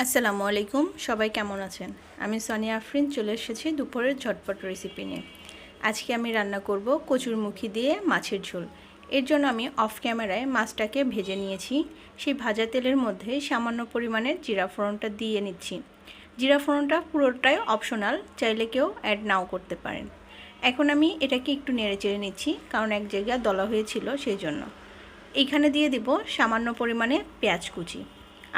আসসালামু আলাইকুম, সবাই কেমন আছেন? আমি সোনিয়া আফরিন চলে এসেছি দুপুরের ঝটপট রেসিপি নিয়ে। আজকে আমি রান্না করব কচুরমুখী দিয়ে মাছের ঝোল। এর জন্য আমি অফ ক্যামেরায় মাছটাকে ভেজে নিয়েছি। সেই ভাজা তেলের মধ্যে সামান্য পরিমাণে জিরা ফোড়নটা দিয়ে নিচ্ছি। জিরা ফোড়নটা পুরোটাই অপশনাল, চাইলে কেউ অ্যাড নাও করতে পারেন। এখন আমি এটাকে একটু নেড়ে চেড়ে নিচ্ছি, কারণ এক জায়গায় দলা হয়েছিল সেই জন্য। এইখানে দিয়ে দিব সামান্য পরিমাণে পেঁয়াজ কুচি।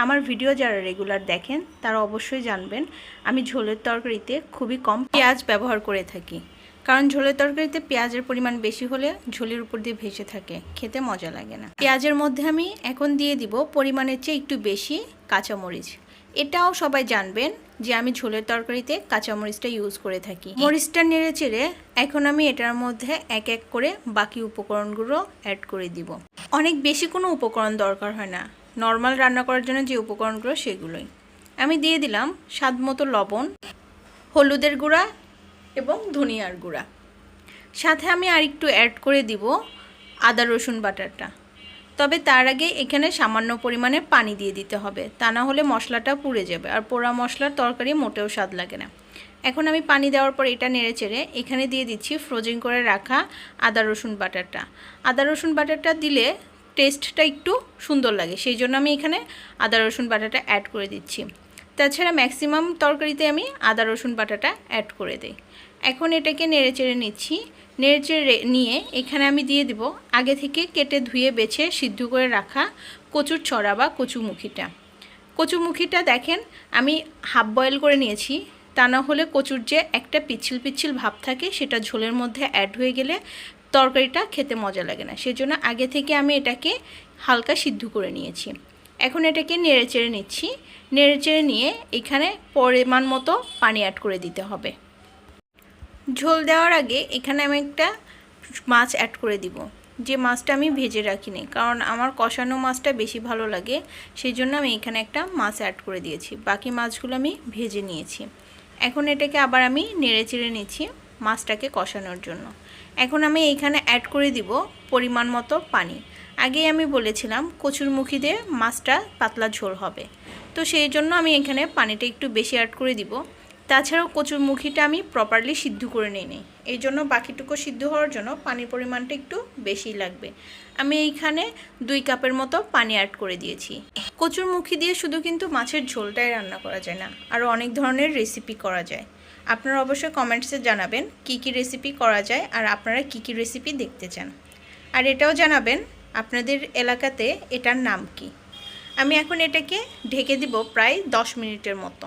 আমার ভিডিও যারা রেগুলার দেখেন তারা অবশ্যই জানবেন আমি ঝোলের তরকারিতে খুবই কম পেঁয়াজ ব্যবহার করে থাকি, কারণ ঝোলের তরকারিতে পেঁয়াজের পরিমাণ বেশি হলে ঝোলের উপর দিয়ে ভেসে থাকে, খেতে মজা লাগে না। পেঁয়াজের মধ্যে আমি এখন দিয়ে দিব পরিমাণের চেয়ে একটু বেশি কাঁচামরিচ। এটাও সবাই জানবেন যে আমি ঝোলের তরকারিতে কাঁচামরিচটা ইউজ করে থাকি। মরিচটা নেড়ে চেড়ে এখন আমি এটার মধ্যে এক এক করে বাকি উপকরণগুলো অ্যাড করে দিব। অনেক বেশি কোনো উপকরণ দরকার হয় না, নর্মাল রান্না করার জন্য যে উপকরণগুলো সেগুলোই। আমি দিয়ে দিলাম স্বাদ মতো লবণ, হলুদের গুঁড়া এবং ধনিয়ার গুঁড়া। সাথে আমি আর একটু অ্যাড করে দিব আদা রসুন বাটাটা। তবে তার আগে এখানে সামান্য পরিমাণে পানি দিয়ে দিতে হবে, তা না হলে মশলাটা পুড়ে যাবে, আর পোড়া মশলার তরকারি মোটেও স্বাদ লাগে না। এখন আমি পানি দেওয়ার পর এটা নেড়ে চেড়ে এখানে দিয়ে দিচ্ছি ফ্রোজেন করে রাখা আদা রসুন বাটাটা। আদা রসুন বাটাটা দিলে টেস্টটা একটু সুন্দর লাগে, সেই জন্য আমি এখানে আদা রসুন বাটাটা অ্যাড করে দিচ্ছি। তাছাড়া ম্যাক্সিমাম তরকারিতে আমি আদা রসুন বাটাটা অ্যাড করে দিই। এখন এটাকে নেড়ে চেড়ে নিচ্ছি। নেড়ে চেড়ে নিয়ে এখানে আমি দিয়ে দিব আগে থেকে কেটে ধুয়ে বেছে সিদ্ধ করে রাখা কচুর ছড়া বা কচুমুখিটা। কচুমুখিটা দেখেন আমি হাফ বয়েল করে নিয়েছি, তা না হলে কচুর যে একটা পিচ্ছিল পিচ্ছিল ভাব থাকে সেটা ঝোলের মধ্যে অ্যাড হয়ে গেলে তরকারিটা খেতে মজা লাগে না, সেজন্য আগে থেকে আমি এটাকে হালকা সিদ্ধ করে নিয়েছি। এখন এটাকে নেড়ে চেড়ে নিচ্ছি। নেড়ে চেড়ে নিয়ে এখানে পরিমাণ মতো পানি অ্যাড করে দিতে হবে। ঝোল দেওয়ার আগে এখানে আমি একটা মাছ অ্যাড করে দিব, যে মাছটা আমি ভেজে রাখিনি, কারণ আমার কষানো মাছটা বেশি ভালো লাগে, সেই জন্য আমি এখানে একটা মাছ অ্যাড করে দিয়েছি। বাকি মাছগুলো আমি ভেজে নিয়েছি। এখন এটাকে আবার আমি নেড়ে চেড়ে নিচ্ছি মাছটাকে কষানোর জন্য। এখন আমি এইখানে অ্যাড করে দিব পরিমাণ মতো পানি। আগেই আমি বলেছিলাম কচুরমুখী দিয়ে মাছটা পাতলা ঝোল হবে, তো সেই জন্য আমি এখানে পানিটা একটু বেশি অ্যাড করে দিব। তাছাড়াও কচুরমুখীটা আমি প্রপারলি সিদ্ধ করে নিই, এই জন্য বাকিটুকু সিদ্ধ হওয়ার জন্য পানির পরিমাণটা একটু বেশি লাগবে। আমি এইখানে 2 কাপের মতো পানি অ্যাড করে দিয়েছি। কচুরমুখী দিয়ে শুধু কিন্তু মাছের ঝোলটাই রান্না করা যায় না, আরও অনেক ধরনের রেসিপি করা যায়। আপনারা অবশ্যই কমেন্টসে জানাবেন কি কি রেসিপি করা যায় আর আপনারা কি কি রেসিপি দেখতে চান। আর এটাও জানাবেন আপনাদের এলাকাতে এটার নাম কি। আমি এখন এটাকে ঢেকে দিব প্রায় 10 মিনিটের মতো।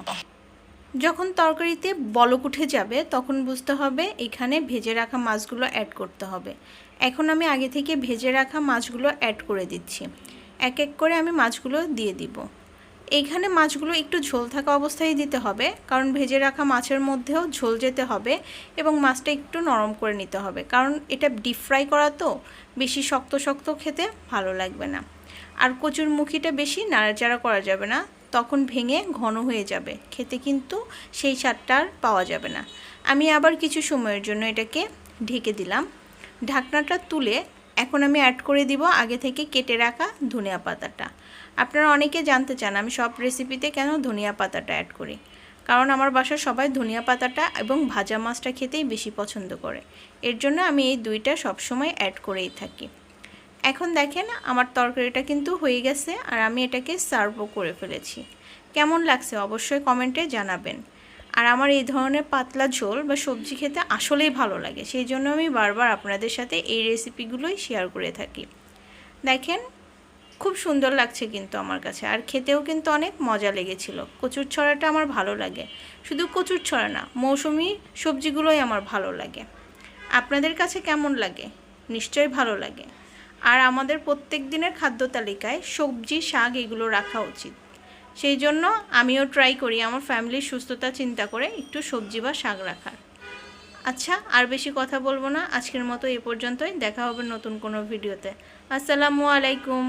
যখন তরকারিতে বলক উঠে যাবে তখন বুঝতে হবে এখানে ভেজে রাখা মাছগুলো অ্যাড করতে হবে। এখন আমি আগে থেকে ভেজে রাখা মাছগুলো অ্যাড করে দিচ্ছি। এক এক করে আমি মাছগুলো দিয়ে দিব। এইখানে মাছগুলো একটু ঝোল থাকা অবস্থায় দিতে হবে, কারণ ভেজে রাখা মাছের মধ্যেও ঝোল যেতে হবে এবং মাছটা একটু নরম করে নিতে হবে, কারণ এটা ডিপ ফ্রাই করা তো বেশি শক্ত শক্ত খেতে ভালো লাগবে না। আর কচুরমুখিটা বেশি নাড়াচাড়া করা যাবে না, তখন ভেঙে ঘন হয়ে যাবে, খেতে কিন্তু সেই স্বাদটা আর পাওয়া যাবে না। আমি আবার কিছু সময়ের জন্য এটাকে ঢেকে দিলাম। ঢাকনাটা তুলে এখন আমি অ্যাড করে দিব আগে থেকে কেটে রাখা ধনিয়া পাতাটা। আপনারা অনেকে জানতে চান আমি সব রেসিপিতে কেন ধনিয়া পাতাটা অ্যাড করি, কারণ আমার বাসার সবাই ধনিয়া পাতাটা এবং ভাজা মাছটা খেতেই বেশি পছন্দ করে, এর জন্য আমি এই দুইটা সবসময় অ্যাড করেই থাকি। এখন দেখেন আমার তরকারিটা কিন্তু হয়ে গেছে আর আমি এটাকে সার্ভও করে ফেলেছি। কেমন লাগছে অবশ্যই কমেন্টে জানাবেন। আর আমার এই ধরনের পাতলা ঝোল বা সবজি খেতে আসলেই ভালো লাগে, সেই জন্য আমি বারবার আপনাদের সাথে এই রেসিপিগুলোই শেয়ার করে থাকি। দেখেন খুব সুন্দর লাগছে কিন্তু আমার কাছে, আর খেতেও কিন্তু অনেক মজা লেগেছিল। কচুর ছড়াটা আমার ভালো লাগে, শুধু কচুর ছড়া না মৌসুমি সবজিগুলোই আমার ভালো লাগে। আপনাদের কাছে কেমন লাগে? নিশ্চয়ই ভালো লাগে। আর আমাদের প্রত্যেক দিনের খাদ্য তালিকায় সবজি শাক এগুলো রাখা উচিত, সেই জন্য আমিও ট্রাই করি আমার ফ্যামিলির সুস্থতা চিন্তা করে একটু সবজি বা শাক রাখার। আচ্ছা, আর বেশি কথা বলবো না, আজকের মতো এ পর্যন্তই। দেখা হবে নতুন কোনো ভিডিওতে। আসসালামু আলাইকুম।